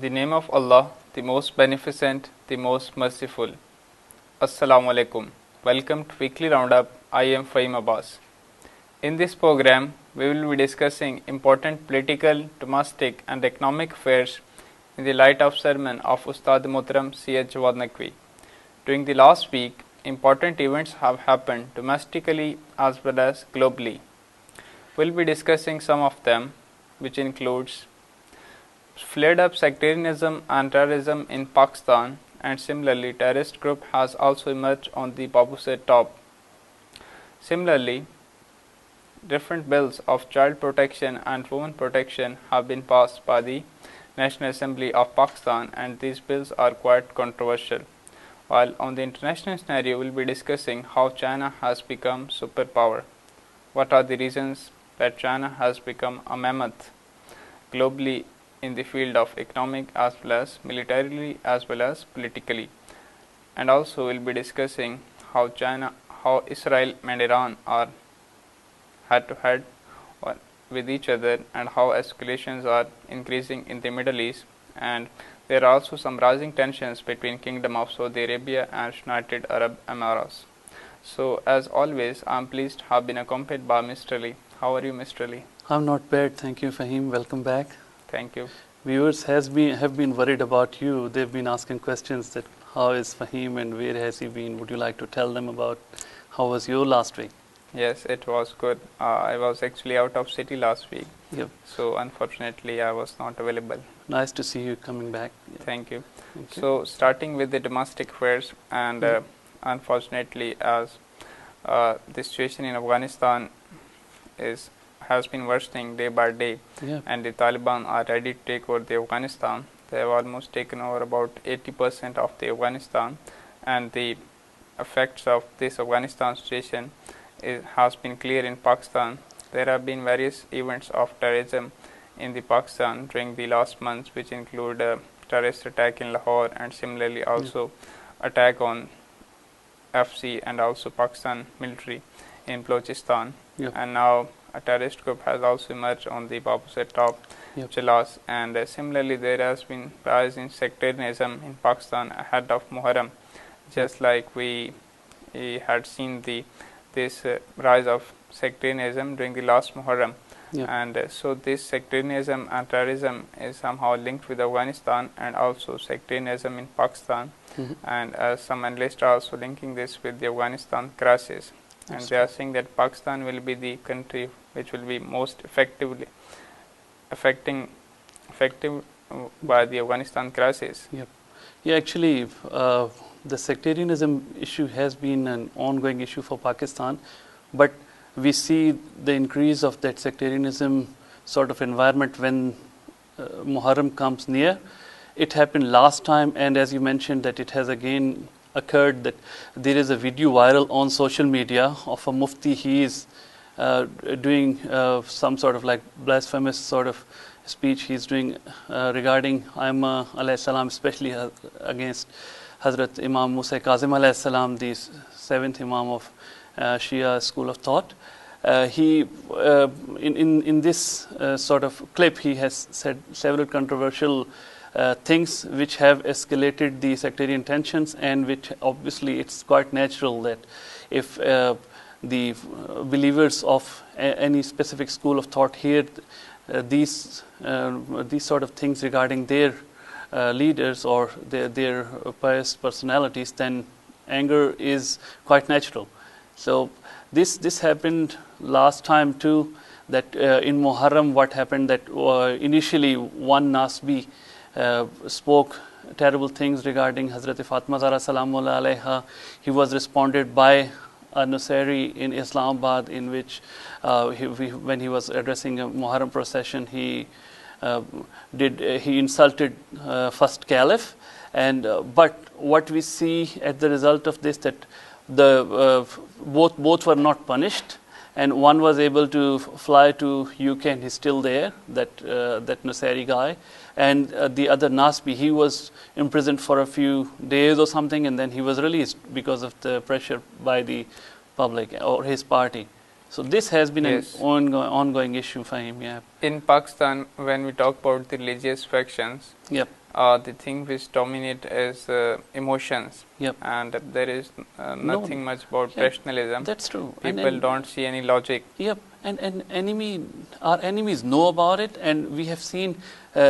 the name of Allah, the most beneficent, the most merciful. Assalamu alaikum. Welcome to Weekly Roundup. I am Fahim Abbas. In this program, we will be discussing important political, domestic and economic affairs in the light of sermon of Ustad Muhtaram C.H. Jawad Naqvi. During the last week, important events have happened domestically as well as globally. We will be discussing some of them, which includes flared up sectarianism and terrorism in Pakistan, and similarly terrorist group has also emerged on the opposite top. Similarly, different bills of child protection and women protection have been passed by the National Assembly of Pakistan, and these bills are quite controversial. While on the international scenario, we will be discussing how China has become superpower. What are the reasons that China has become a mammoth globally in the field of economic as well as militarily as well as politically, and also we will be discussing how Israel and Iran are head to head with each other, and how escalations are increasing in the Middle East, and there are also some rising tensions between Kingdom of Saudi Arabia and United Arab Emirates. So as always, I am pleased to have been accompanied by Mr. Ali. How are you, Mr. Ali? I'm not bad, thank you, Fahim. Welcome back. Thank you. Viewers have been worried about you. They've been asking questions that how is Fahim and where has he been? Would you like to tell them about how was your last week? Yes, it was good. I was actually out of city last week. Yep. So unfortunately I was not available. Nice to see you coming back. Yeah. Thank you. Thank you. So starting with the domestic affairs, and unfortunately as the situation in Afghanistan has been worsening day by day, and the Taliban are ready to take over the Afghanistan. They have almost taken over about 80% of the Afghanistan, and the effects of this Afghanistan situation has been clear in Pakistan. There have been various events of terrorism in the Pakistan during the last months, which include a terrorist attack in Lahore, and similarly also attack on FC and also Pakistan military in Balochistan, and now a terrorist group has also emerged on the opposite top, Chalas, and similarly there has been rise in sectarianism in Pakistan ahead of Muharram, just like we had seen this rise of sectarianism during the last Muharram, and so this sectarianism and terrorism is somehow linked with Afghanistan and also sectarianism in Pakistan, and some analysts are also linking this with the Afghanistan crisis, and they are saying that Pakistan will be the country which will be most effective by the Afghanistan crisis. Yeah, actually the sectarianism issue has been an ongoing issue for Pakistan, but we see the increase of that sectarianism sort of environment when Muharram comes near. It happened last time, and as you mentioned that it has again occurred, that there is a video viral on social media of a mufti. He is doing some sort of like blasphemous sort of speech he's doing regarding Aimma alayhi salam, especially against Hazrat Imam Musa Kazim alayhi salam, the seventh Imam of Shia school of thought. He in this sort of clip, he has said several controversial things which have escalated the sectarian tensions, and which obviously it's quite natural that if the believers of any specific school of thought hear these sort of things regarding their leaders or their pious personalities, then anger is quite natural. So this happened last time too, that in Muharram what happened, that initially one Nasbi spoke terrible things regarding Hazrat Fatima Zahra Salamullah alayha. He was responded by a Nusayri in Islamabad, in which when he was addressing a Muharram procession, he insulted first Caliph, and but what we see at the result of this, that both were not punished, and one was able to fly to UK and he's still there, that Nusayri guy, and the other Nasbi, he was imprisoned for a few days or something, and then he was released because of the pressure by the public or his party. So this has been an ongoing issue for him. In Pakistan, when we talk about the religious factions, the thing which dominate is emotions, Yep. and there is nothing much about Yeah, rationalism. that's true. People don't see any logic. Yep, and our enemies know about it, and we have seen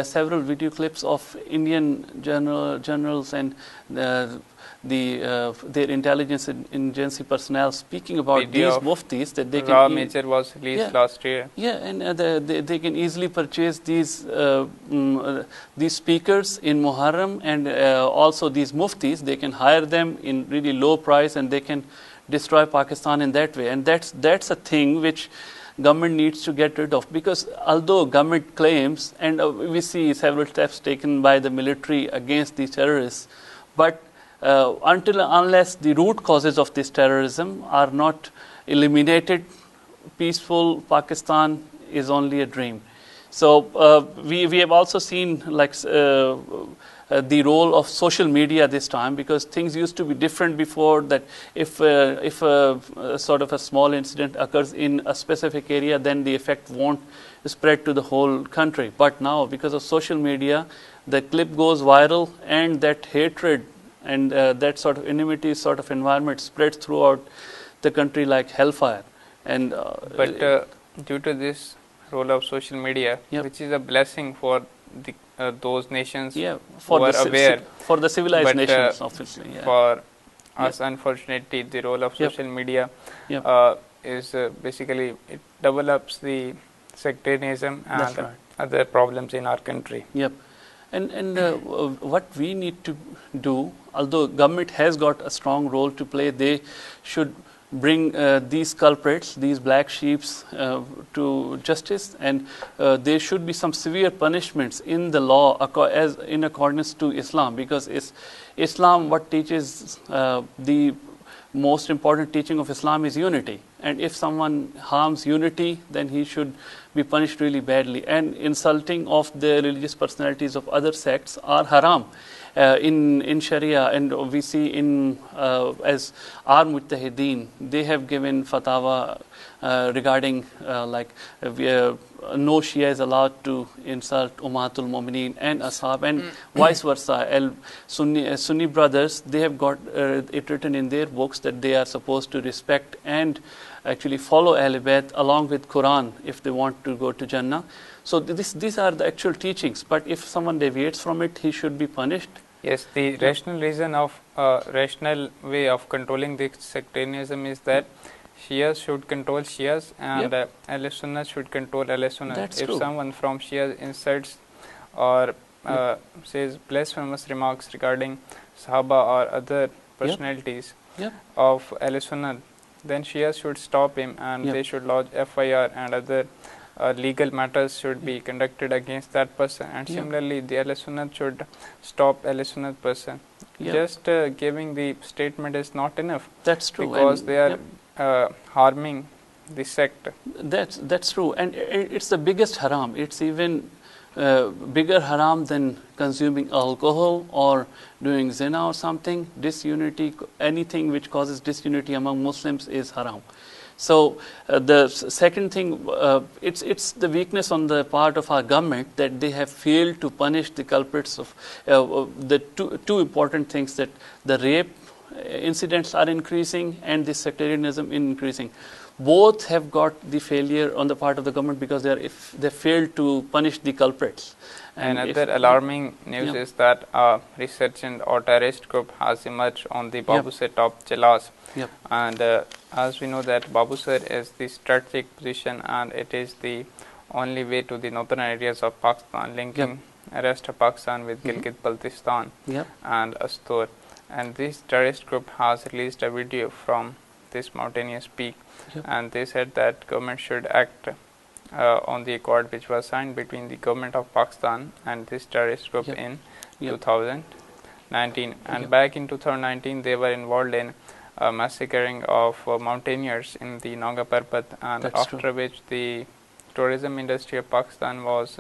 several video clips of Indian generals and their intelligence and agency personnel speaking about Video these of muftis that they Raw can Major was released Yeah. last year. yeah, and they can easily purchase these speakers in Muharram, and also these muftis. They can hire them in really low price, and they can destroy Pakistan in that way. And that's a thing which government needs to get rid of, because although government claims, and we see several steps taken by the military against these terrorists, but unless the root causes of this terrorism are not eliminated, peaceful Pakistan is only a dream. So we have also seen the role of social media this time, because things used to be different before, that if sort of a small incident occurs in a specific area, then the effect won't spread to the whole country. But now, because of social media, the clip goes viral, and that hatred and that sort of enmity sort of environment spreads throughout the country like hellfire. And But due to this role of social media, Yep. which is a blessing for the those nations for who are aware, for the civilized but, nations, obviously. Yeah. for us, unfortunately, the role of Yep. social media Yep. is basically it develops the sectarianism That's and right. other problems in our country. Yep. And what we need to do, although government has got a strong role to play, they should bring these culprits, these black sheeps, to justice, and there should be some severe punishments in the law as in accordance to Islam, because Islam what teaches the most important teaching of Islam is unity, and if someone harms unity, then he should be punished really badly. And insulting of the religious personalities of other sects are haram in Sharia, and we see in as our Mujtahideen, they have given fatwa regarding no Shia is allowed to insult Ummatul Mu'mineen and Ashab, and vice versa. Sunni brothers, they have got it written in their books that they are supposed to respect and actually follow Ahl Bayt along with Quran if they want to go to Jannah. So these are the actual teachings, but if someone deviates from it, he should be punished. Yes, the rational reason of rational way of controlling the sectarianism is that Shias should control Shias, and Ahl Sunnah should control Ahl Sunnah. That's if true. someone from Shia insults or says blasphemous remarks regarding Sahaba or other personalities of Ahl Sunnah, then Shias should stop him, and they should lodge FIR, and other legal matters should be conducted against that person. And similarly, the Ahl Sunnah should stop Ahl Sunnah person. Just giving the statement is not enough. That's true, because they are harming the sect. That's true, and it's the biggest haram. It's even bigger haram than consuming alcohol or doing zina or something. Disunity, anything which causes disunity among Muslims is haram. So the second thing, it's the weakness on the part of our government that they have failed to punish the culprits of the two important things, that the rape incidents are increasing and the sectarianism increasing. Both have got the failure on the part of the government because they failed to punish the culprits. And another alarming news is that research or terrorist group has emerged on the Babu Sir top Jalas. And as we know that Babu Sir is the strategic position, and it is the only way to the northern areas of Pakistan, linking rest of Pakistan with Gilgit-Baltistan and Astor. And this terrorist group has released a video from this mountainous peak, and they said that government should act on the accord which was signed between the government of Pakistan and this terrorist group in 2019. And back in 2019, they were involved in massacring of mountaineers in the Nanga Parbat, and after which the tourism industry of Pakistan was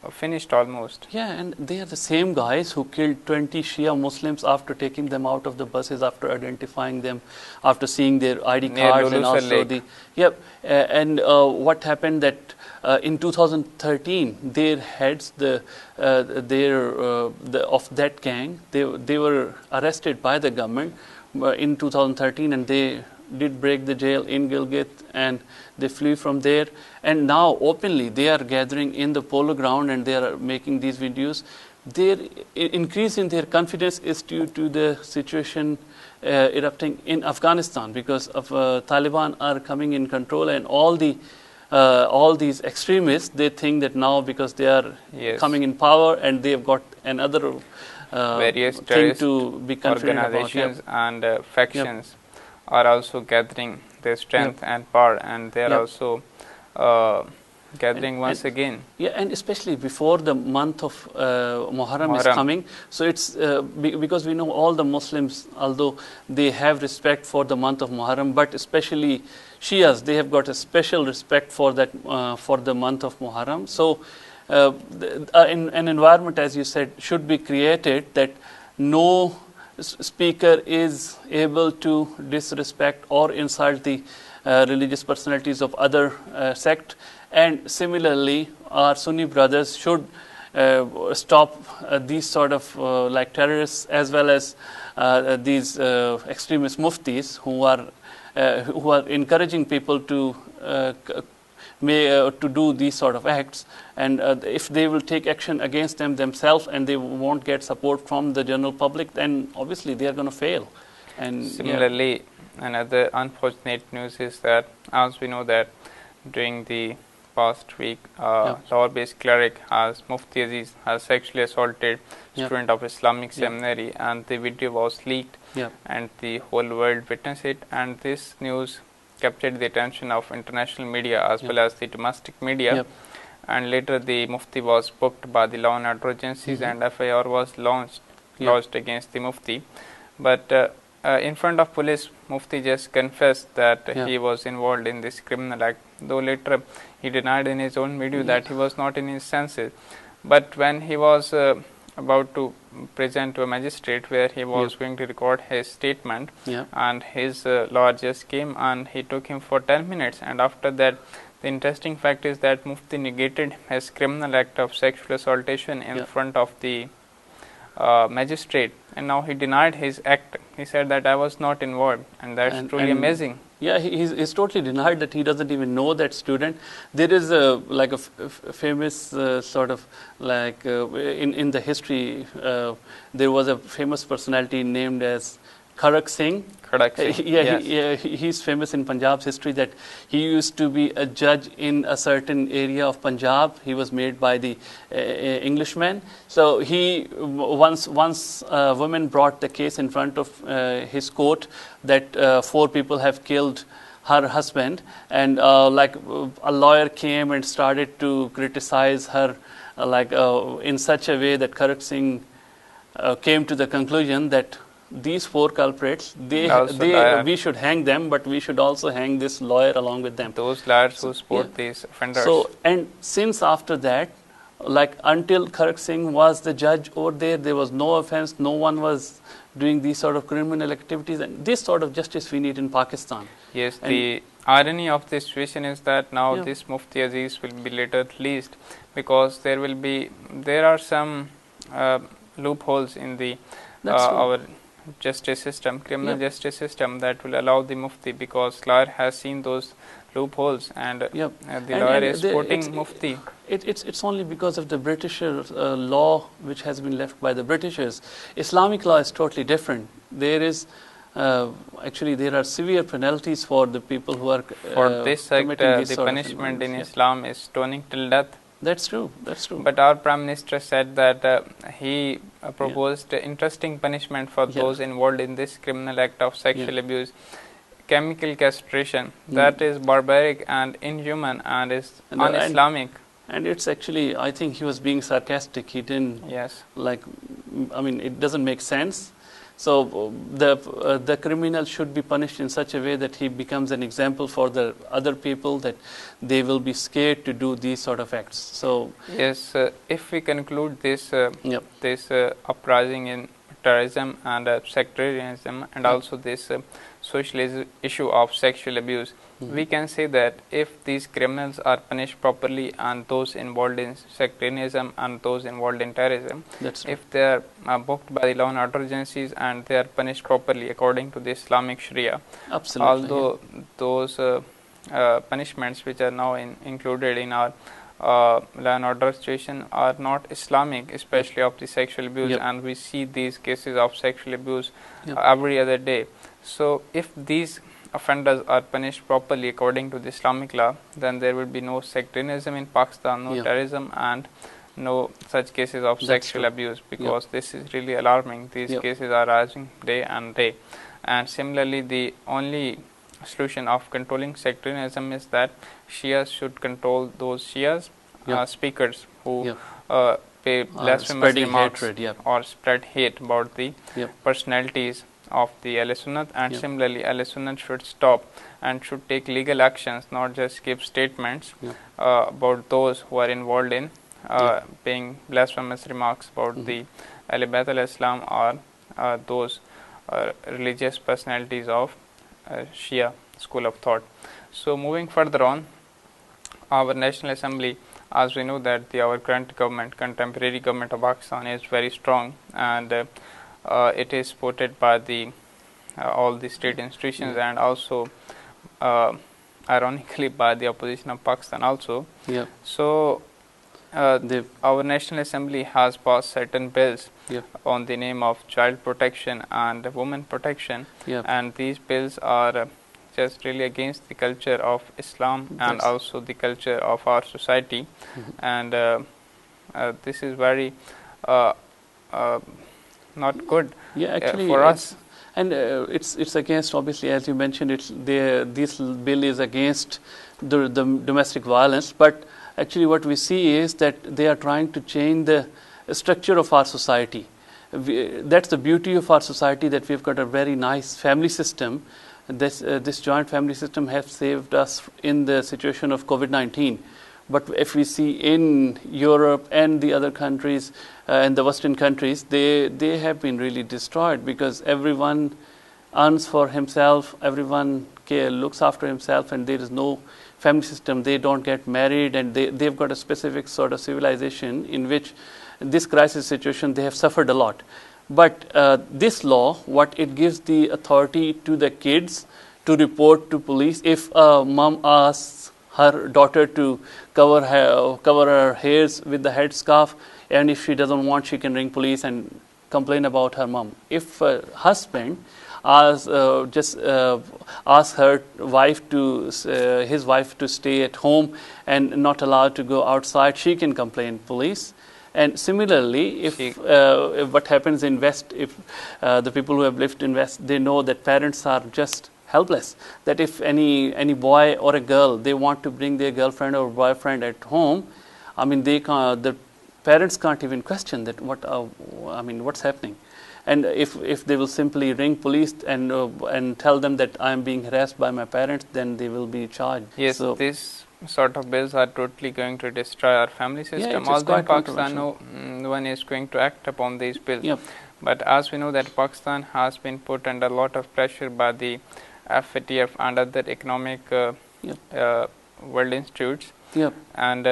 finished almost. Yeah, and they are the same guys who killed 20 Shia Muslims after taking them out of the buses, after identifying them, after seeing their ID Near cards, and Lulusa also Lake. the and what happened that in 2013 their heads, the of that gang, they were arrested by the government in 2013, and they did break the jail in Gilgit, and they flew from there, and now openly they are gathering in the polo ground and they are making these videos. Their increase in their confidence is due to the situation erupting in Afghanistan, because of Taliban are coming in control, and all these extremists, they think that now because they are coming in power and they have got another various thing terrorist to be confident organizations about. and factions are also gathering their strength and power, and they are also gathering once again. Yeah, and especially before the month of Muharram is coming. So it's because we know all the Muslims, although they have respect for the month of Muharram, but especially Shias, they have got a special respect for that for the month of Muharram. So an environment, as you said, should be created that no speaker is able to disrespect or insult the religious personalities of other sect. And similarly, our Sunni brothers should stop these sort of like terrorists, as well as these extremist muftis who are encouraging people to do these sort of acts. And if they will take action against them themselves and they won't get support from the general public, then obviously they are going to fail. And similarly, another unfortunate news is that, as we know that during the past week, Lahore-based cleric Mufti Aziz has sexually assaulted student of Islamic seminary, and the video was leaked, and the whole world witnessed it. And this news captured the attention of international media as well as the domestic media. And later the Mufti was booked by the law and order agencies, and FIR was lodged against the Mufti. But in front of police, Mufti just confessed that he was involved in this criminal act, though later he denied in his own video that he was not in his senses. But when he was about to present to a magistrate where he was going to record his statement, and his lawyer just came and he took him for 10 minutes, and after that, the interesting fact is that Mufti negated his criminal act of sexual assaultation in front of the magistrate, and now he denied his act. He said that I was not involved, and that's truly amazing. Yeah, he's totally denied that. He doesn't even know that student. There is a famous sort of like in the history, there was a famous personality named as Kharak Singh. He's famous in Punjab's history that he used to be a judge in a certain area of Punjab. He was made by the Englishman. So he once women brought the case in front of his court that 4 people have killed her husband, and a lawyer came and started to criticize her in such a way that Kharak Singh came to the conclusion that these 4 culprits, we should hang them, but we should also hang this lawyer along with them. Those lawyers who support these offenders. So, and since after that, until Kharak Singh was the judge over there was no offense, no one was doing these sort of criminal activities, and this sort of justice we need in Pakistan. Yes, and the irony of this situation is that now this Mufti Aziz will be later released, because there are some loopholes in the our justice system, criminal justice system, that will allow the Mufti, because lawyer has seen those loopholes, and the lawyer is supporting Mufti. It's only because of the British law which has been left by the Britishers. Islamic law is totally different. There is actually there are severe penalties for the people who are for this sect. The punishment in Islam is stoning till death. That's true. But our Prime Minister said that he proposed interesting punishment for those involved in this criminal act of sexual abuse. Chemical castration. That is barbaric and inhuman and is un-Islamic. And it's actually, I think he was being sarcastic. He didn't it doesn't make sense. So the criminal should be punished in such a way that he becomes an example for the other people, that they will be scared to do these sort of acts. So yes, if we conclude this yep. this uprising in terrorism and sectarianism, and Yep. also this social issue of sexual abuse, we can say that if these criminals are punished properly, and those involved in sectarianism and those involved in terrorism, That's right. if they are booked by the law and order agencies and they are punished properly according to the Islamic Sharia, Absolutely. although those punishments which are now included in our law and order situation are not Islamic, especially of the sexual abuse, Yep. and we see these cases of sexual abuse Yep. every other day. So if these offenders are punished properly according to the Islamic law, then there will be no sectarianism in Pakistan, no Yeah. terrorism, and no such cases of That's sexual true. abuse, because this is really alarming. These Yep. cases are rising day and day. And similarly, the only solution of controlling sectarianism is that Shias should control those Shias Yep. speakers who Yep. pay Or blasphemous spreading remarks hatred. Yep. or spread hate about the Yep. personalities of the Ahl Sunnat, and Yep. similarly Ahl Sunnat should stop and should take legal actions, not just give statements Yep. about those who are involved in paying blasphemous remarks about the Ahl Bayt al-Islam, or those religious personalities of Shia school of thought. So moving further on, our National Assembly, as we know that our current government, contemporary government of Pakistan, is very strong, and it is supported by the all the state institutions, and also ironically by the opposition of Pakistan also. Yep. So our National Assembly has passed certain bills Yep. on the name of child protection and women protection, Yep. and these bills are just really against the culture of Islam and Yes. also the culture of our society, and this is very not good Yeah, actually, for us. And it's against, obviously, as you mentioned, this bill is against the domestic violence. But actually, what we see is that they are trying to change the structure of our society. That's the beauty of our society, that we've got a very nice family system. This joint family system has saved us in the situation of COVID-19. But if we see in Europe and the other countries, and the Western countries, they have been really destroyed, because everyone earns for himself, everyone looks after himself, and there is no family system. They don't get married, and they've got a specific sort of civilization in which this crisis situation they have suffered a lot. But this law, what it gives the authority to the kids to report to police if a mom asks her daughter to cover her hairs with the headscarf, and if she doesn't want, she can ring police and complain about her mom. If a husband asks his wife to stay at home and not allowed to go outside, she can complain police. And similarly, if what happens in West, if the people who have lived in West, they know that parents are just helpless. That if any boy or a girl, they want to bring their girlfriend or boyfriend at home, I mean, the parents can't even question that what's happening. And if they will simply ring police and tell them that I am being harassed by my parents, then they will be charged. Yes, so, these sort of bills are totally going to destroy our family system. it's Although in quite Pakistan, no one is going to act upon these bills. Yep. But as we know that Pakistan has been put under a lot of pressure by the FATF and other economic world institutes, Yep. and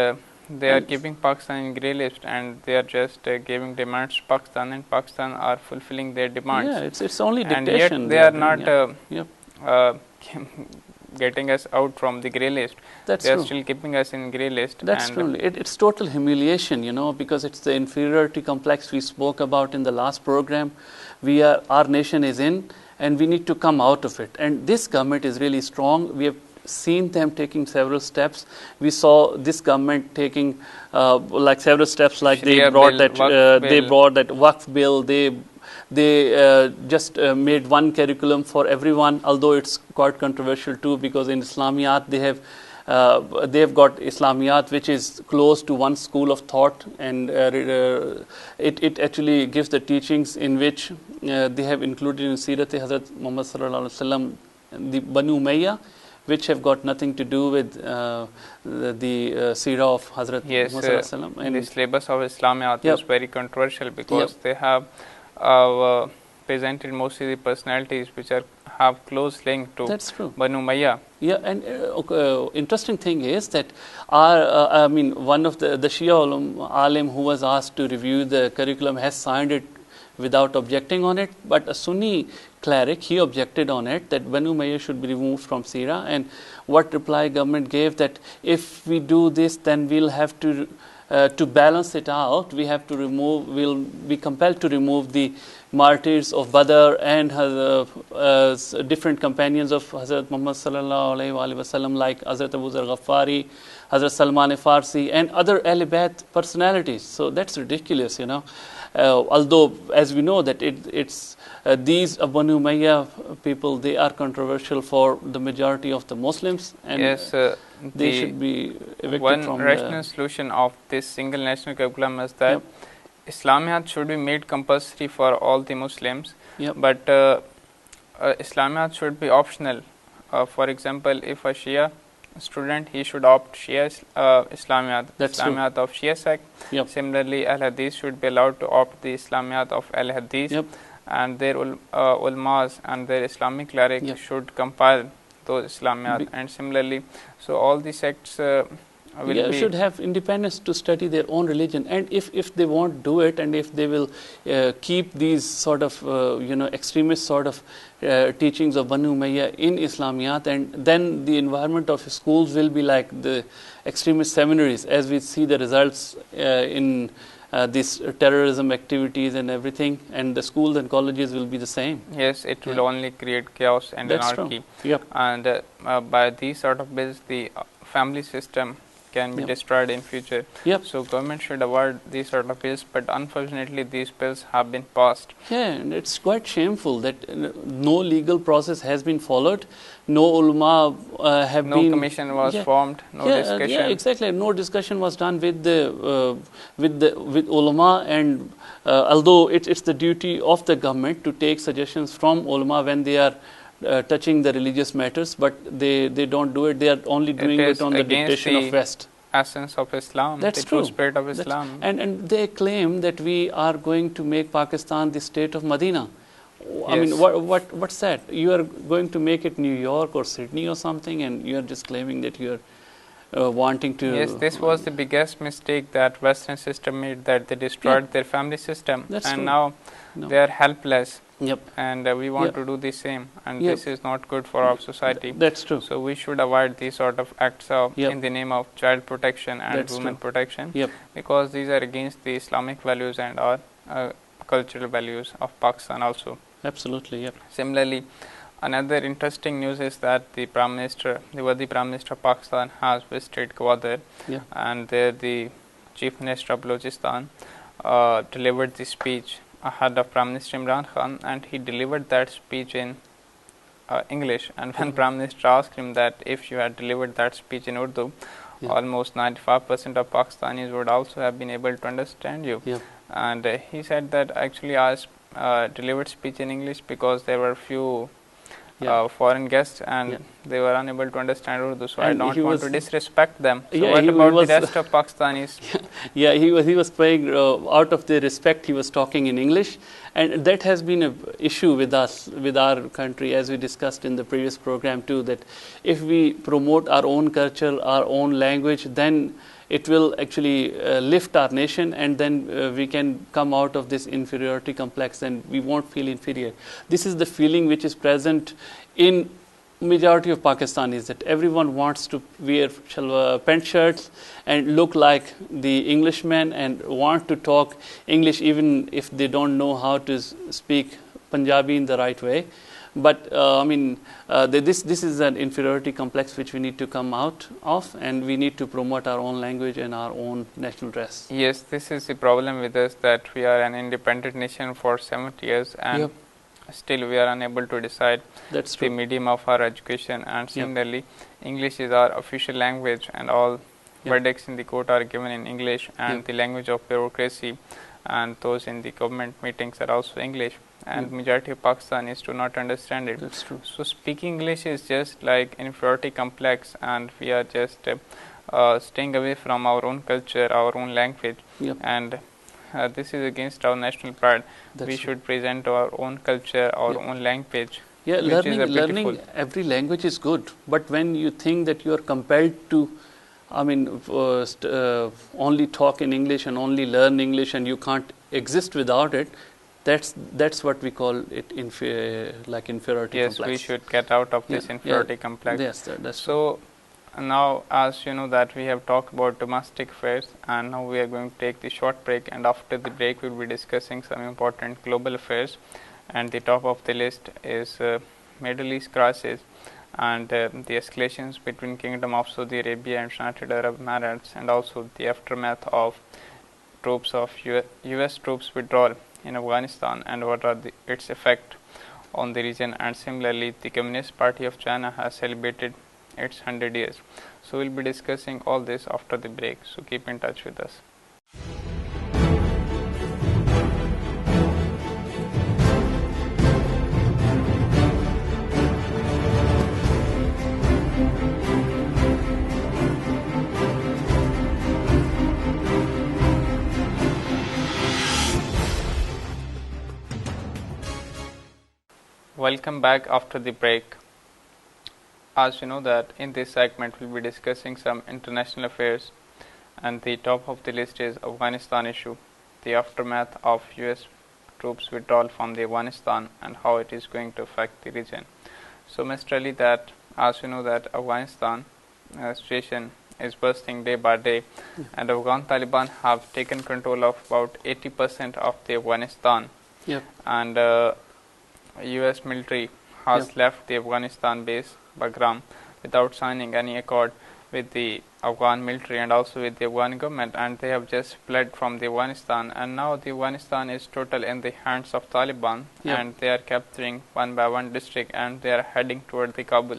they are keeping Pakistan in grey list, and they are just giving demands to Pakistan, and Pakistan are fulfilling their demands. Yeah, it's only And dictation. yet they are not Yep. getting us out from the grey list. That's they are true. still keeping us in grey list. That's and true. It's total humiliation, because it's the inferiority complex we spoke about in the last program. Our nation is in, and we need to come out of it. And this government is really strong. We have seen them taking several steps. We saw this government taking several steps, like they brought that Waqf bill. They just made one curriculum for everyone, although it's quite controversial too, because in Islamiyat they have they've got Islamiyat, which is close to one school of thought, and it actually gives the teachings in which they have included in Sirat Hazrat Muhammad sallallahu alaihi wasallam the Banu Umayyah, which have got nothing to do with the Seerah of Hazrat Yes, Muhammad sallallahu alaihi wasallam. the And syllabus of Islamiyat Yep. is very controversial because Yep. they have presented mostly the personalities which have close link to that's true. Banu Umayyah. Yeah, and interesting thing is that one of the Shia alim who was asked to review the curriculum has signed it without objecting on it, but a Sunni cleric, he objected on it that Banu Umayyah should be removed from Seerah. And what reply government gave, that if we do this, then we'll have to balance it out, we'll be compelled to remove the martyrs of Badr and different companions of Hazrat Muhammad sallallahu alaihi wasallam, like Hazrat Abu Zar Ghaffari, Hazrat Salman Farsi, and other Ahl Bayt personalities. So that's ridiculous, although, as we know, that it's these Banu Umayyah people, they are controversial for the majority of the Muslims, and Yes, they should be evicted one from rational solution of this single national curriculum is that Yep. Islamiyat should be made compulsory for all the Muslims, Yep. but Islamiyat should be optional. For example, if a Shia student, he should opt Shia Islamiyat, That's true. Islamiyat of Shia sect. Yep. Similarly, Al Hadith should be allowed to opt the Islamiyat of Al Hadith, Yep. and their ulmas and their Islamic cleric Yep. should compile those Islamiyat. Be- And similarly, so all the sects will be should have independence to study their own religion, and if they won't do it, and if they will keep these sort of extremist sort of teachings of Banu Umayyah in Islamiyat, and then the environment of schools will be like the extremist seminaries, as we see the results in these terrorism activities and everything, and the schools and colleges will be the same. Yes, it will Yeah. only create chaos and That's anarchy. true. Yep. And by these sort of bills, the family system can be Yep. destroyed in future. Yep. So government should avoid these sort of bills, but unfortunately these bills have been passed. Yeah, and it's quite shameful that no legal process has been followed. No ulama have No been. commission was Yeah. formed, no discussion. Yeah, exactly. No discussion was done with with ulama, and although it's the duty of the government to take suggestions from ulama when they are touching the religious matters, but they don't do it. They are only doing is it on the against dictation of the West. Essence of Islam, That's the true true. spirit of That's- Islam. And they claim that we are going to make Pakistan the state of Medina. I mean, Yes. what's that? You are going to make it New York or Sydney or something, and you are just claiming that you are wanting to. Yes, this was the biggest mistake that Western system made, that they destroyed their family system, That's and true. now No. they are helpless, Yep, and we want Yep. to do the same, and Yep. this is not good for our society. that's true. So we should avoid these sort of acts Yep. in the name of child protection and That's women true. protection, Yep, because these are against the Islamic values and our cultural values of Pakistan also. absolutely. Yep. Similarly, another interesting news is that the Prime Minister, the worthy Prime Minister of Pakistan, has visited Gwadar, Yeah. and there the Chief Minister of Balochistan delivered the speech ahead of Prime Minister Imran Khan, and he delivered that speech in English. And when Prime Minister asked him that if you had delivered that speech in Urdu, Yeah. almost 95% of Pakistanis would also have been able to understand you. Yep. And he said that actually I delivered speech in English because there were few Yeah. foreign guests, and Yeah. they were unable to understand Urdu, so I And don't he want was- to disrespect them. So Yeah, what he about was- the rest of Pakistanis? Yeah, he was playing out of the respect. He was talking in English, and that has been an issue with us, with our country, as we discussed in the previous program too. That if we promote our own culture, our own language, then it will actually lift our nation, and then we can come out of this inferiority complex, and we won't feel inferior. This is the feeling which is present in majority of Pakistanis, that everyone wants to wear pant shirts and look like the Englishmen, and want to talk English even if they don't know how to speak Punjabi in the right way. But this is an inferiority complex which we need to come out of, and we need to promote our own language and our own national dress. Yes, this is the problem with us, that we are an independent nation for 70 years, and Yep. still we are unable to decide That's the true. medium of our education. And similarly, English is our official language, and all verdicts in the court are given in English, and the language of bureaucracy and those in the government meetings are also English, and majority of Pakistanis do not understand it. That's true. So speaking English is just like inferiority complex, and we are just staying away from our own culture, our own language, and this is against our national pride. We should present our own culture, our own language. Yeah, learning every language is good, but when you think that you are compelled to, only talk in English and only learn English, and you can't exist without it, that's what we call it inferiority complex. Yes, we should get out of this inferiority complex. Yes, that's so. Now, as you know that we have talked about domestic affairs, and now we are going to take the short break, and after the break we will be discussing some important global affairs, and the top of the list is Middle East crisis and the escalations between Kingdom of Saudi Arabia and United Arab Emirates, and also the aftermath of US troops withdrawal in Afghanistan, and what are its effect on the region. And similarly, the Communist Party of China has celebrated its 100 years. So we'll be discussing all this after the break, so keep in touch with us. Welcome back after the break. As you know that in this segment we'll be discussing some international affairs, and the top of the list is Afghanistan issue, the aftermath of US troops withdrawal from the Afghanistan and how it is going to affect the region. So Mr. Ali, that as you know that Afghanistan situation is worsening day by day, and Afghan Taliban have taken control of about 80% of the Afghanistan, and US military has left the Afghanistan base Bagram without signing any accord with the Afghan military and also with the Afghan government, and they have just fled from the Afghanistan, and now the Afghanistan is total in the hands of Taliban, and they are capturing one by one district, and they are heading toward the Kabul.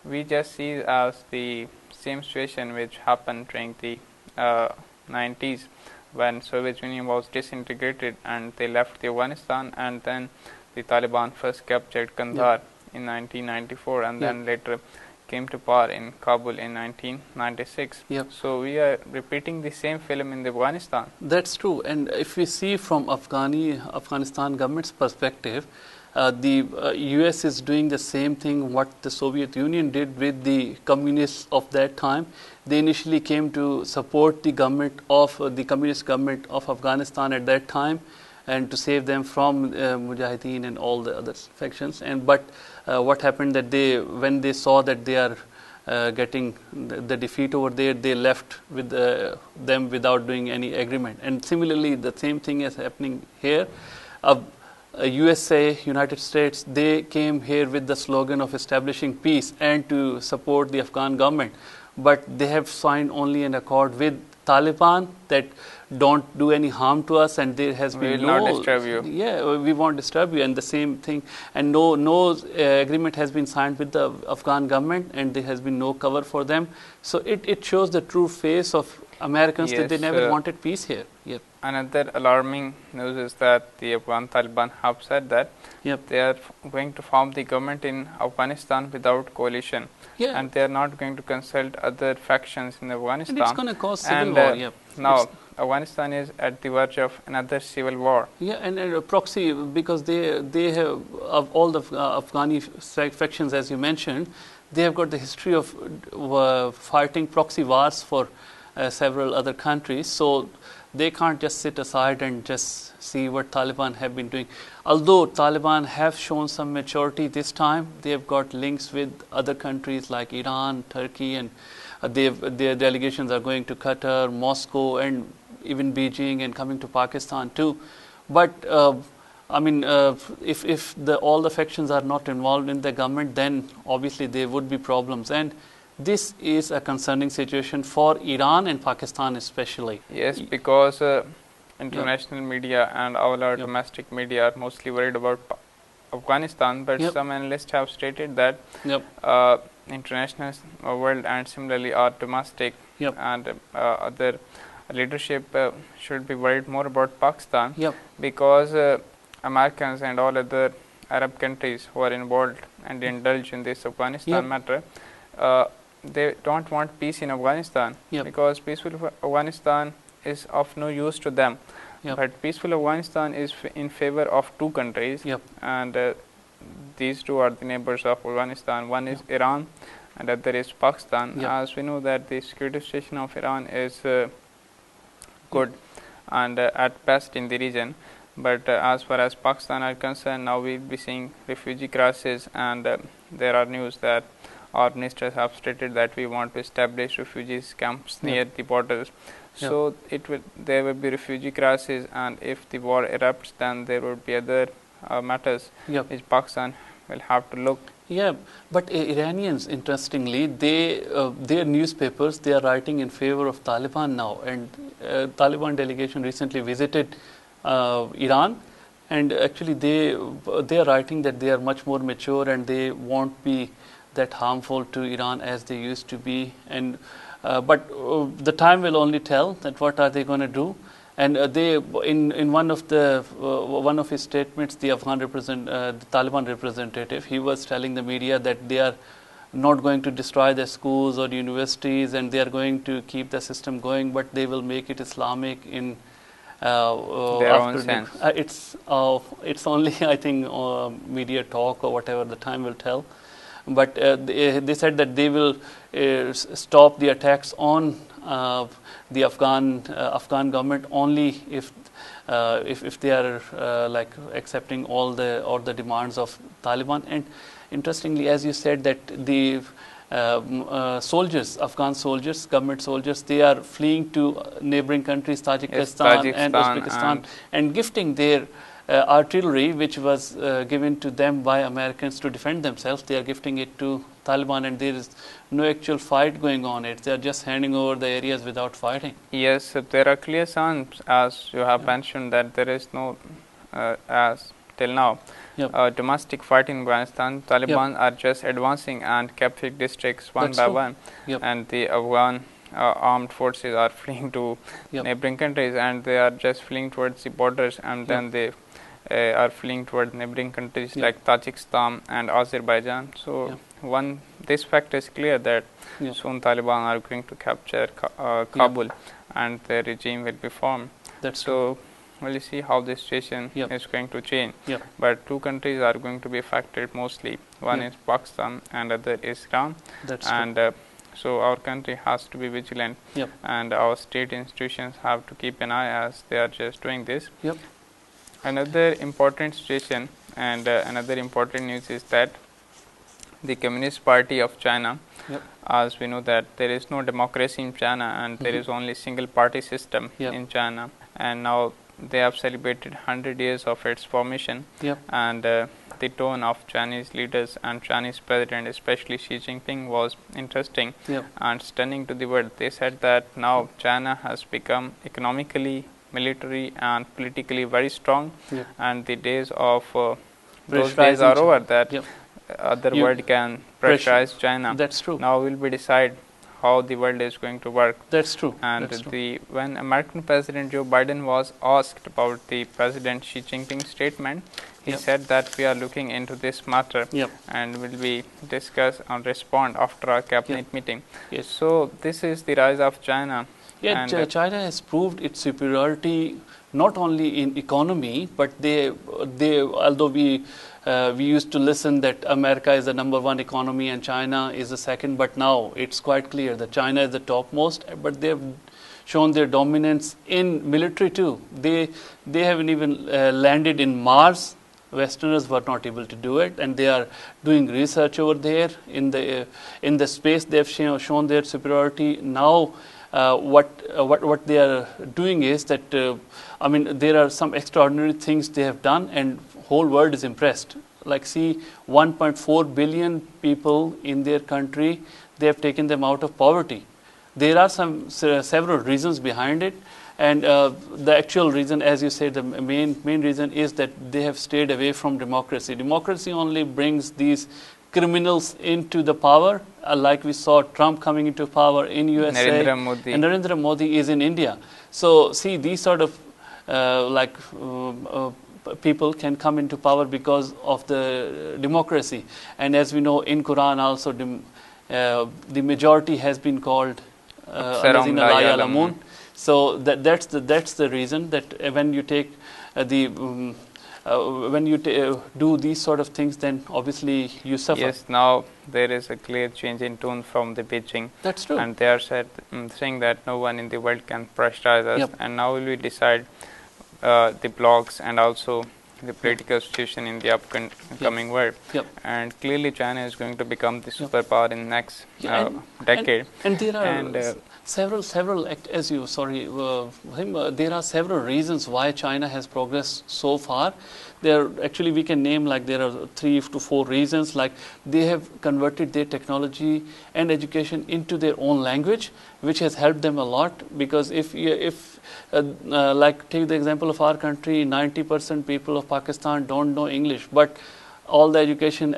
We just see as the same situation which happened during the 90s when Soviet Union was disintegrated and they left the Afghanistan, and then the Taliban first captured Kandahar in 1994, and then later came to power in Kabul in 1996. So we are repeating the same film in the Afghanistan. That's true. And if we see from Afghanistan government's perspective, the US is doing the same thing what the Soviet Union did with the communists of that time. They initially came to support the government of the communist government of Afghanistan at that time, and to save them from Mujahideen and all the other factions. But what happened that when they saw that they are getting the defeat over there, they left with them without doing any agreement. And similarly, the same thing is happening here. USA, United States, they came here with the slogan of establishing peace and to support the Afghan government. But they have signed only an accord with Taliban that don't do any harm to us, and there has been we will not disturb you. We won't disturb you, and the same thing, and no agreement has been signed with the Afghan government, and there has been no cover for them. So it shows the true face of Americans that they never wanted peace here. Another alarming news is that the Afghan Taliban have said that they are going to form the government in Afghanistan without coalition, and they are not going to consult other factions in Afghanistan. And it's going to cause civil war. Now Afghanistan is at the verge of another civil war. And a proxy, because they have of all the Afghani factions, as you mentioned, they have got the history of fighting proxy wars for several other countries. So they can't just sit aside and just see what Taliban have been doing. Although Taliban have shown some maturity this time, they have got links with other countries like Iran, Turkey, and their delegations are going to Qatar, Moscow, and even Beijing, and coming to Pakistan too. But if all the factions are not involved in the government, then obviously there would be problems. And this is a concerning situation for Iran and Pakistan especially. Yes, because international media and all our domestic media are mostly worried about Afghanistan, but Yep. some analysts have stated that Yep. international world and similarly our domestic Yep. and other leadership should be worried more about Pakistan, Yep. because Americans and all other Arab countries who are involved and indulge in this Afghanistan Yep. matter, they don't want peace in Afghanistan, Yep. because peaceful Afghanistan is of no use to them. Yep. But peaceful Afghanistan is in favor of two countries, Yep. and these two are the neighbors of Afghanistan. One is Iran and other is Pakistan. Yep. As we know that the security situation of Iran is good and at best in the region, but as far as Pakistan are concerned, now we will be seeing refugee crisis, and there are news that our ministers have stated that we want to establish refugees camps near the borders. So there will be refugee crisis, and if the war erupts, then there will be other matters Yep. which Pakistan will have to look. Yeah, but Iranians, interestingly, their newspapers, they are writing in favor of Taliban now, and Taliban delegation recently visited Iran, and actually they are writing that they are much more mature and they won't be that harmful to Iran as they used to be, and but the time will only tell that what are they going to do. And they, in one of his statements, the Taliban representative, he was telling the media that they are not going to destroy their schools or universities, and they are going to keep the system going, but they will make it Islamic in Their own sense. It's only, I think, media talk or whatever, the time will tell. But they said that they will stop the attacks on the Afghan government only if they are like accepting all the demands of Taliban. And interestingly, as you said, that the soldiers, Afghan soldiers, government soldiers, they are fleeing to neighboring countries, Tajikistan and Uzbekistan, and gifting their artillery, which was given to them by Americans to defend themselves. They are gifting it to Taliban, and there is no actual fight going on. They are just handing over the areas without fighting. Yes, there are clear signs, as you have mentioned, that there is no, as till now, domestic fight in Afghanistan. Taliban are just advancing and capturing districts one by one, and the Afghan armed forces are fleeing to neighboring countries, and they are just fleeing towards the borders, and then they are fleeing towards neighboring countries like Tajikistan and Azerbaijan. So this fact is clear that soon Taliban are going to capture Kabul, and their regime will be formed. So we'll see how this situation is going to change. But two countries are going to be affected mostly. One is Pakistan and other is Iran. So our country has to be vigilant, and our state institutions have to keep an eye as they are just doing this. Another important situation and another important news is that the Communist Party of China, as we know that there is no democracy in China, and there is only single party system in China, and now they have celebrated 100 years of its formation, and the tone of Chinese leaders and Chinese president, especially Xi Jinping, was interesting and stunning to the world. They said that now China has become economically, military and politically very strong, and the days of those days are over that other world can pressurize China. That's true. Now will be decide how the world is going to work. That's true. And when American President Joe Biden was asked about the President Xi Jinping statement, he said that we are looking into this matter and will be discuss and respond after our cabinet meeting. So this is the rise of China. China has proved its superiority not only in economy, but they although we used to listen that America is the number one economy and China is the second, but now it's quite clear that China is the topmost, but they've shown their dominance in military too. They haven't even landed in Mars. Westerners were not able to do it, and they are doing research over there in the space. They've shown their superiority. Now what they are doing is that there are some extraordinary things they have done, and whole world is impressed. Like, see, 1.4 billion people in their country, they have taken them out of poverty. There are several reasons behind it, And the actual reason, as you said, the main reason is that they have stayed away from democracy. Democracy only brings these criminals into the power, like we saw Trump coming into power in USA, Narendra Modi. and Narendra Modi is in India. So see, these sort of people can come into power because of the democracy. And as we know, in Quran also, the majority has been called Allazina la ya'lamun. So that's the reason that when you take when you do these sort of things, then obviously you suffer. Yes, now there is a clear change in tone from the Beijing. That's true. And they are saying that no one in the world can pressurize us. Yep. And now will we decide the blocs and also the political situation in the upcoming world. Yep. And clearly China is going to become the Yep. superpower in next decade. And there are several as you there are several reasons why China has progressed so far. There actually we can name, like, there are 3 to 4 reasons. Like, they have converted their technology and education into their own language, which has helped them a lot. Because if like, take the example of our country, 90% people of Pakistan don't know English, but all the education,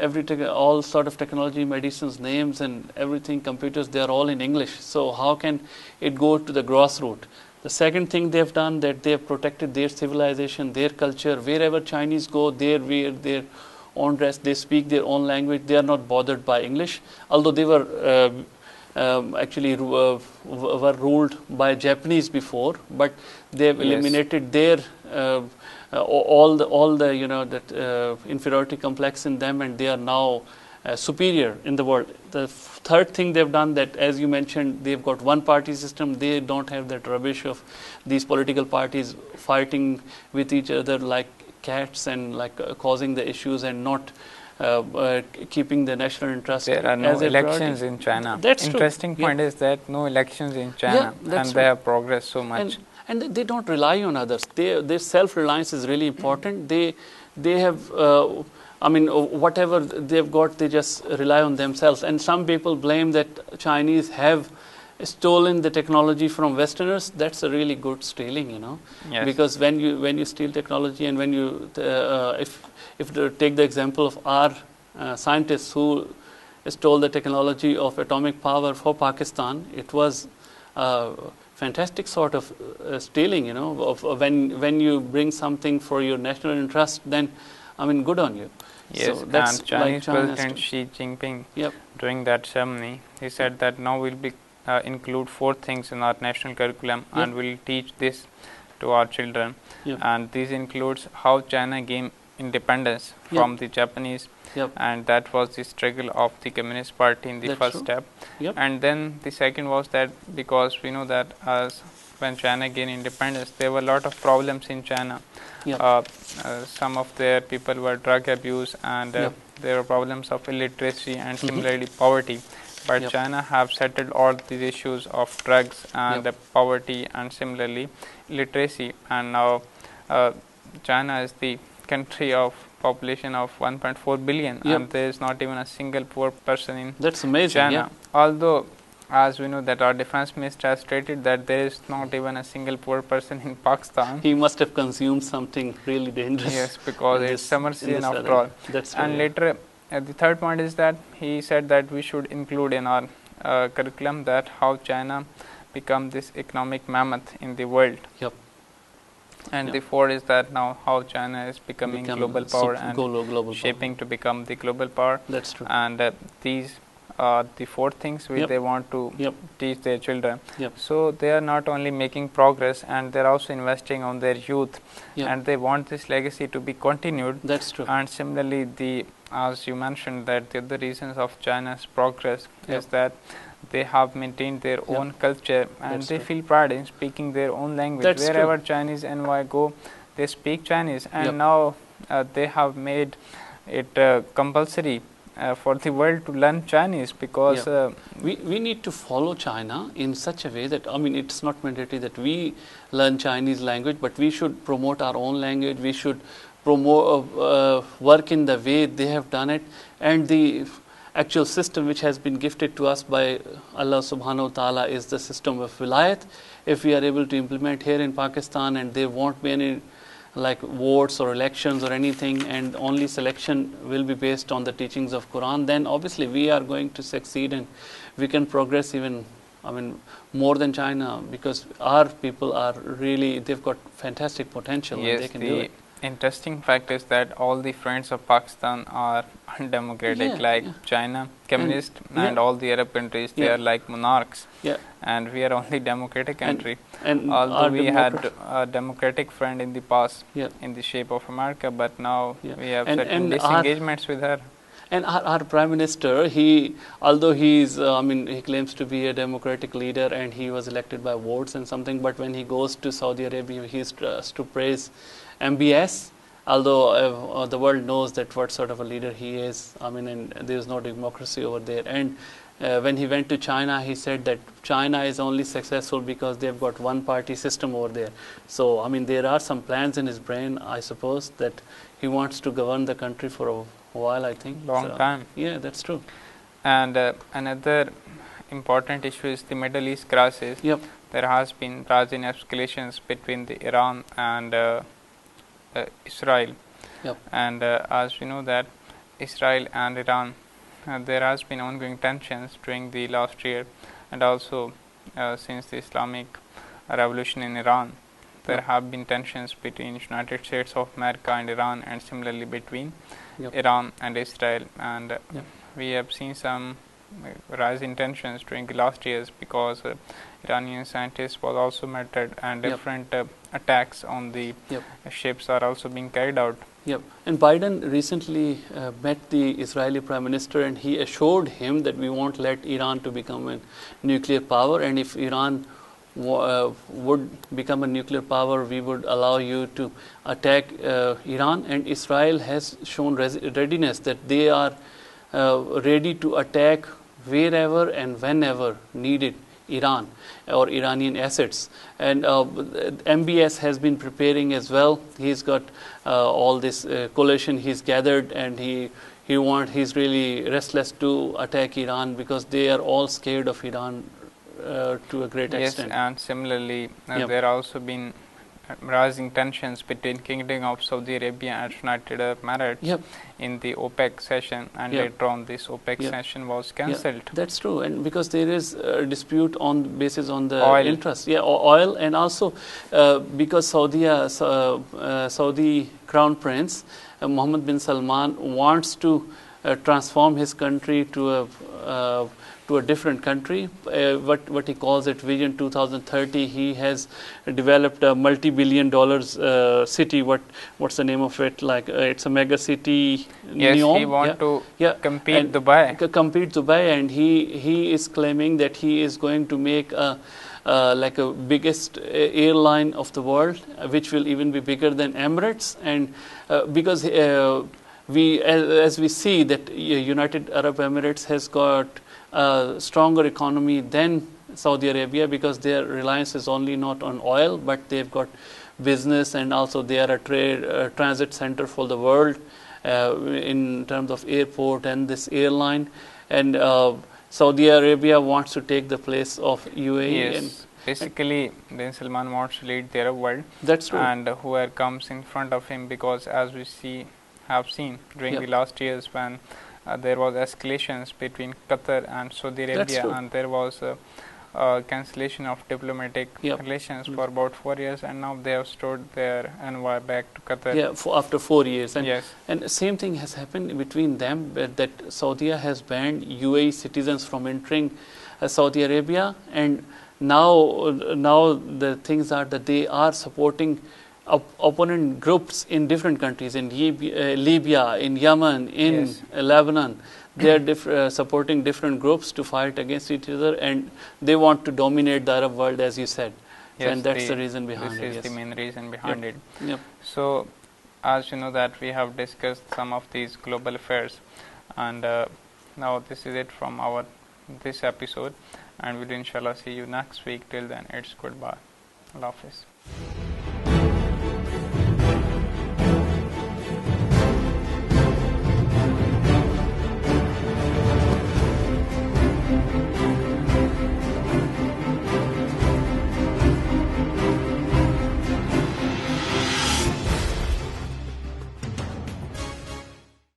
all sort of technology, medicines, names and everything, computers, they are all in English. So how can it go to the grassroots? The second thing they have done, that they have protected their civilization, their culture. Wherever Chinese go, they wear their own dress, they speak their own language, they are not bothered by English. Although they were actually were ruled by Japanese before, but they have eliminated their all the that inferiority complex in them, and they are now superior in the world. The third thing they've done, that as you mentioned, they've got one party system. They don't have that rubbish of these political parties fighting with each other like cats and like causing the issues and not keeping the national interest. There are no elections in China. That's Interesting true. point is that no elections in China, and they have progressed so much. And they don't rely on others. Their self-reliance is really important. They have, whatever they've got, they just rely on themselves. And some people blame that Chinese have stolen the technology from Westerners. That's a really good stealing, Yes. Because when you steal technology, and when you if take the example of our scientists who stole the technology of atomic power for Pakistan, it was fantastic sort of stealing, of when you bring something for your national interest, then good on you. Yes, so that's and Chinese like President Xi Jinping, Yep. during that ceremony, he said that now we'll be include 4 things in our national curriculum, Yep. and we'll teach this to our children. Yep. And this includes how China gained independence from the Japanese, Yep. and that was the struggle of the Communist Party in the That's first true. step. Yep. And then the second was that, because we know that when China gained independence, there were a lot of problems in China. Yep. Some of their people were drug abuse, and Yep. there were problems of illiteracy and similarly poverty. But Yep. China have settled all these issues of drugs and Yep. poverty and similarly literacy. And now China is the country of population of 1.4 billion, Yep. and there is not even a single poor person in That's amazing. China. Yeah. Although, as we know that our defense minister has stated that there is not even a single poor person in Pakistan. He must have consumed something really dangerous. Yes, because in it's this- summer in season this after weather. all. That's And right. later, the third point is that he said that we should include in our curriculum that how China become this economic mammoth in the world. Yep. And Yep. the fourth is that now how China is becoming global power and global shaping to become the global power. That's true. And these are the 4 things which Yep. they want to Yep. teach their children. Yep. So they are not only making progress, and they are also investing on their youth, Yep. and they want this legacy to be continued. That's true. And similarly, as you mentioned, that the other reasons of China's progress Yep. is that they have maintained their Yep. own culture, and That's they true. feel pride in speaking their own language. That's true. Wherever Chinese NY go, they speak Chinese, and Yep. now they have made it compulsory for the world to learn Chinese, because We need to follow China in such a way that, it's not mandatory that we learn Chinese language, but we should promote our own language. We should promote work in the way they have done it. And actual system which has been gifted to us by Allah subhanahu wa ta'ala is the system of wilayat. If we are able to implement here in Pakistan, and there won't be any like votes or elections or anything, and only selection will be based on the teachings of Quran, then obviously we are going to succeed, and we can progress even, more than China, because our people are really, they've got fantastic potential, and they can do it. Interesting fact is that all the friends of Pakistan are undemocratic, China, communist, and all the Arab countries, they are like monarchs. And we are only democratic country. And although we had a democratic friend in the past in the shape of America, but now we have certain disengagements with her. And our Prime Minister, although he claims to be a democratic leader and he was elected by votes and something, but when he goes to Saudi Arabia, he is to praise MBS, although the world knows that what sort of a leader he is. And there is no democracy over there. And when he went to China, he said that China is only successful because they've got one-party system over there. So, there are some plans in his brain, I suppose, that he wants to govern the country for a while, I think. Long time. Yeah, that's true. And another important issue is the Middle East crisis. There has been rising escalations between the Iran and Israel. And as we know that Israel and Iran, there has been ongoing tensions during the last year, and also since the Islamic revolution in Iran. There have been tensions between United States of America and Iran, and similarly between Iran and Israel. And we have seen some rising tensions during the last years because Iranian scientists was also murdered, and different attacks on the ships are also being carried out. And Biden recently met the Israeli Prime Minister, and he assured him that we won't let Iran to become a nuclear power, and if Iran would become a nuclear power, we would allow you to attack Iran. And Israel has shown readiness, that they are ready to attack wherever and whenever needed Iran or Iranian assets. And MBS has been preparing as well. He's got all this coalition he's gathered, and he's really restless to attack Iran because they are all scared of Iran to a great extent. Yes, and similarly there are also been rising tensions between Kingdom of Saudi Arabia and United Arab Emirates in the OPEC session, and later on this OPEC session was cancelled. That's true, and because there is a dispute basis on the oil. interest, oil, and also because Saudi Crown Prince Mohammed bin Salman wants to transform his country to a different country, what he calls it Vision 2030. He has developed a multi-billion-dollar city. What's the name of it? It's a mega city. Yes, Neom. He wants to compete Dubai, and he is claiming that he is going to make a biggest airline of the world, which will even be bigger than Emirates, and because as we see that United Arab Emirates has got a stronger economy than Saudi Arabia, because their reliance is only not on oil, but they've got business, and also they are a transit center for the world in terms of airport and this airline. And Saudi Arabia wants to take the place of UAE. Yes. Basically, Bin Salman wants to lead the Arab world. That's true. And whoever comes in front of him, because as we have seen during the last years when there was escalations between Qatar and Saudi Arabia, and there was cancellation of diplomatic relations for about 4 years, and now they have stored their envoy back to Qatar. After 4 years. And, yes. And same thing has happened between them, that Saudi has banned UAE citizens from entering Saudi Arabia, and now the things are that they are supporting opponent groups in different countries, in Libya, in Yemen, in Lebanon. They are supporting different groups to fight against each other, and they want to dominate the Arab world, as you said. Yes, and that's the reason behind it. This is the main reason behind it. Yep. So, as you know that we have discussed some of these global affairs, and now this is it from this episode, and we'll inshallah see you next week. Till then, it's goodbye. Allah Hafiz.